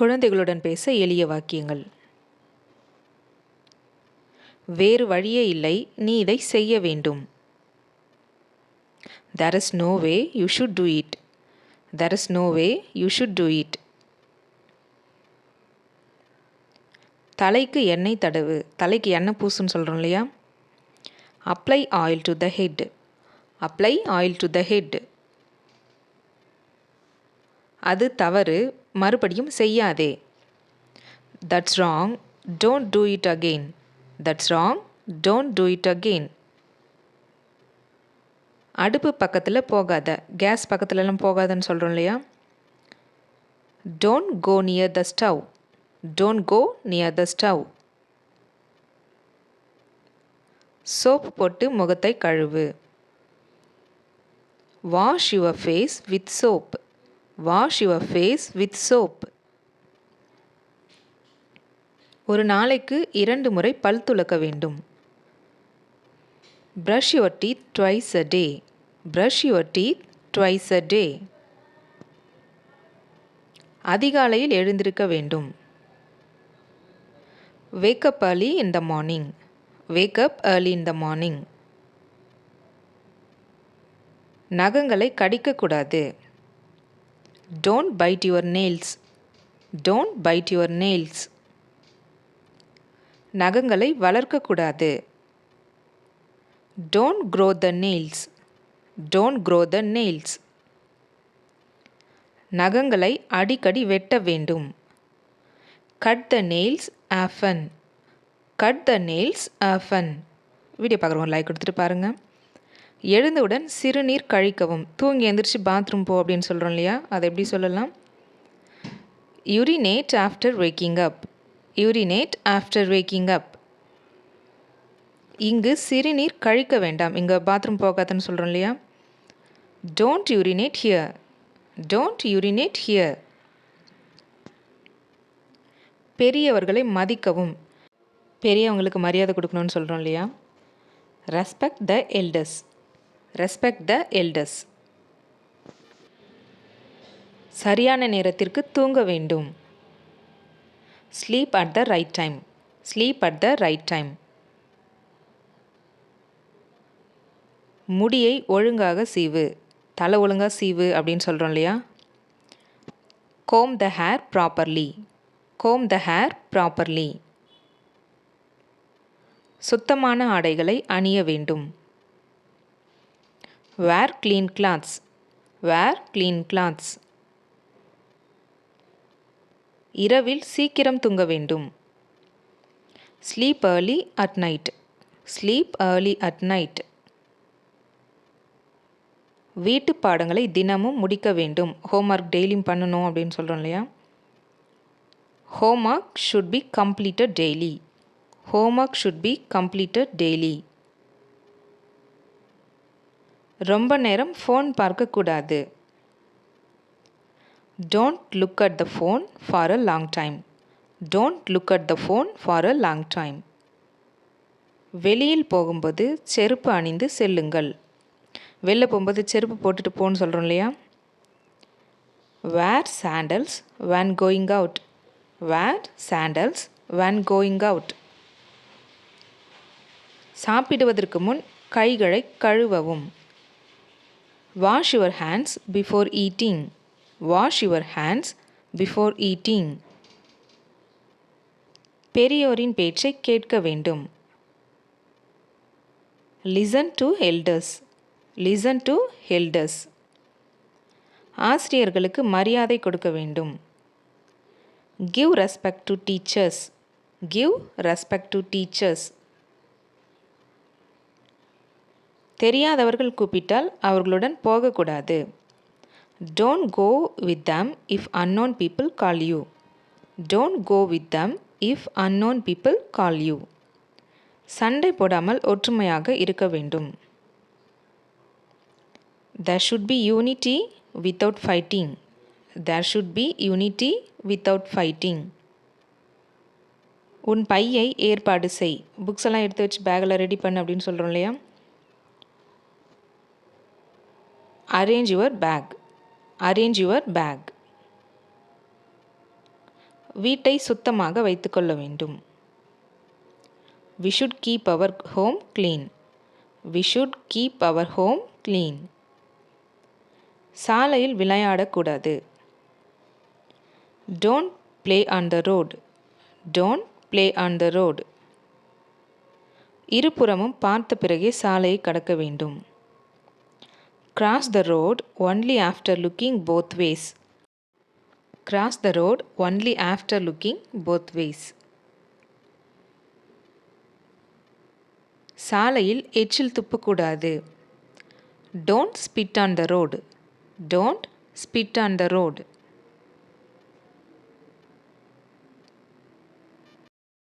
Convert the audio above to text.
குழந்தைகளுடன் பேச எளிய வாக்கியங்கள். வேறு வழியே இல்லை, நீ இதை செய்ய வேண்டும். There is no way, you should do it. There is no way, you should do it. தலைக்கு எண்ணெய் தடவு. தலைக்கு எண்ணெய் பூசுன்னு சொல்கிறோம் இல்லையா? Apply oil to the head. Apply oil to the head. அது தவறு, மறுபடியும் செய்யாதே. That's wrong, don't do it again. That's wrong, don't do it again. அடுப்பு பக்கத்தில் போகாத. கேஸ் பக்கத்துலலாம் போகாதன்னு சொல்கிறோம் இல்லையா? Don't go near the stove. Don't go near the stove. Soap போட்டு முகத்தை கழுவு. Wash your face with soap. Wash your face with soap. ஒரு நாளைக்கு 2 முறை பல் துலக்க வேண்டும். Brush your teeth twice a day. Brush your teeth twice a day. அதிகாலையில் எழுந்திருக்க வேண்டும். Wake up early in the morning. Wake up early in the morning. நகங்களை கடிக்கக்கூடாது. Don't bite your nails. Don't bite your nails. நகங்களை வளர்க்கக்கூடாது. Don't grow the nails. Don't grow the nails. நகங்களை அடிக்கடி வெட்ட வேண்டும். Cut the nails often. Cut the nails often. Video பார்க்குறவங்க like கொடுத்துட்டு பாருங்கள். எழுந்தவுடன் சிறுநீர் கழிக்கவும். தூங்கி எழுந்திரிச்சு பாத்ரூம் போ அப்படின்னு சொல்கிறோம் இல்லையா? அதை எப்படி சொல்லலாம்? Urinate after waking up. Urinate after waking up. இங்கு சிறுநீர் கழிக்க வேண்டாம். இங்கே பாத்ரூம் போகாதுன்னு சொல்கிறோம் இல்லையா? Don't urinate here. Don't urinate here. பெரியவர்களை மதிக்கவும். பெரியவங்களுக்கு மரியாதை கொடுக்கணும்னு சொல்கிறோம் இல்லையா? Respect the elders. Respect the elders. சரியான நேரத்திற்கு தூங்க வேண்டும். Sleep at the right time. Sleep at the right time. முடியை ஒழுங்காக சீவு. தலை ஒழுங்காக சீவு அப்படின்னு சொல்கிறோம் இல்லையா? Comb the hair properly. Comb the hair properly. சுத்தமான ஆடைகளை அணிய வேண்டும். Wear clean clothes. Wear clean clothes. இரவில் சீக்கிரம் தூங்க வேண்டும். Sleep early at night. Sleep early at night. வீட்டு பாடங்களை தினமும் முடிக்க வேண்டும். ஹோம்ஒர்க் டெய்லியும் பண்ணணும் அப்படின்னு சொல்கிறோம் இல்லையா? Homework should be completed daily. Homework should be completed daily. ரொம்ப நேரம் ஃபோன் பார்க்கக்கூடாது. Don't look at the phone for a long time. Don't look at the phone for a long time. வெளியில் போகும்போது செருப்பு அணிந்து செல்லுங்கள். வெளில போகும்போது செருப்பு போட்டுட்டு போன்னு சொல்கிறோம் இல்லையா? Wear sandals when going out. Wear sandals when going out. சாப்பிடுவதற்கு முன் கைகளை கழுவவும். Wash your hands before eating. Wash your hands before eating. பெரியோரின் பேச்சை கேட்க வேண்டும். Listen to elders. Listen to elders. ஆசிரியர்களுக்கு மரியாதை கொடுக்க வேண்டும். Give respect to teachers. Give respect to teachers. தெரியாதவர்கள் கூப்பிட்டால் அவர்களுடன் போகக்கூடாது. Don't go with them if unknown people call you. Don't go with them if unknown people call you. சண்டை போடாமல் ஒற்றுமையாக இருக்க வேண்டும். There should be unity without fighting. There should be unity without fighting. உன் பையை ஏற்பாடு செய். புக்ஸ் எல்லாம் எடுத்து வச்சு பேக்கில் ரெடி பண்ணு அப்படின்னு சொல்கிறோம் இல்லையா? Arrange your bag. Arrange your bag. வீட்டை சுத்தமாக வைத்துக்கொள்ள வேண்டும். We should keep our home clean. We should keep our home clean. சாலையில் விளையாடக்கூடாது. Don't play on the road. Don't play on the road. இருபுறமும் பார்த்த பிறகே சாலையை கடக்க வேண்டும். Cross the road only after looking both ways. Cross the road only after looking both ways. சாலையில் எச்சில் துப்பக்கூடாது. Don't spit on the road. Don't spit on the road.